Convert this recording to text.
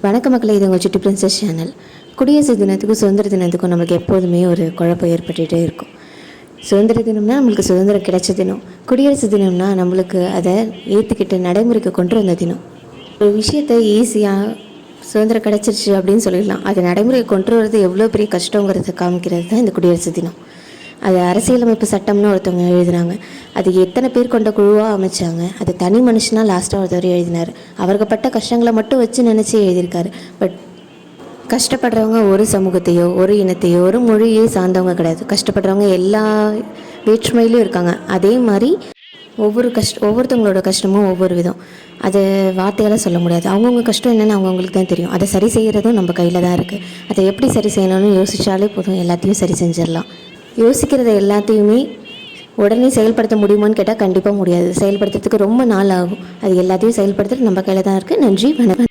வணக்க மக்களே, இது உங்கள் சுட்டி பிரின்சஸ் சேனல். குடியரசு தினத்துக்கும் சுதந்திர தினத்துக்கும் நம்மளுக்கு எப்போதுமே ஒரு குழப்பம் ஏற்பட்டுகிட்டே இருக்கும். சுதந்திர தினம்னா நம்மளுக்கு சுதந்திரம் கிடைச்ச தினம், குடியரசு தினம்னா நம்மளுக்கு அதை ஏற்றுக்கிட்டு நடைமுறைக்கு கொண்டு வந்த தினம். ஒரு விஷயத்தை ஈஸியாக சுதந்திரம் கிடச்சிருச்சு அப்படின்னு சொல்லிடலாம். அதை நடைமுறைக்கு கொண்டு வரது எவ்வளோ பெரிய கஷ்டங்கிறத காமிக்கிறது தான் இந்த குடியரசு தினம். அது அரசியலமைப்பு சட்டம்னு ஒருத்தவங்க எழுதினாங்க. அது எத்தனை பேர் கொண்ட குழுவாக அமைச்சாங்க. அது தனி மனுஷனாக லாஸ்ட்டாக ஒருத்தவர் எழுதினார். அவர்கப்பட்ட கஷ்டங்களை மட்டும் வச்சு நினச்சி எழுதியிருக்காரு. பட் கஷ்டப்படுறவங்க ஒரு சமூகத்தையோ ஒரு இனத்தையோ ஒரு மொழியை சார்ந்தவங்க கிடையாது. கஷ்டப்படுறவங்க எல்லா வேற்றுமையிலும் இருக்காங்க. அதே மாதிரி ஒவ்வொருத்தவங்களோட கஷ்டமும் ஒவ்வொரு விதம். அதை வார்த்தையால் சொல்ல முடியாது. அவங்கவுங்க கஷ்டம் என்னென்னு அவங்கவுங்களுக்கு தான் தெரியும். அதை சரி செய்கிறதும் நம்ம கையில் தான் இருக்குது. அதை எப்படி சரி செய்யணும்னு யோசித்தாலே போதும், எல்லாத்தையும் சரி செஞ்சிடலாம். யோசிக்கிறத எல்லாத்தையுமே உடனே செயல்படுத்த முடியுமான்னு கேட்டால் கண்டிப்பாக முடியாது. செயல்படுத்துறதுக்கு ரொம்ப நாள் ஆகும். அது எல்லாத்தையும் செயல்படுத்துறது நம்ம கையில் தான் இருக்குது. நன்றி, வணக்கம்.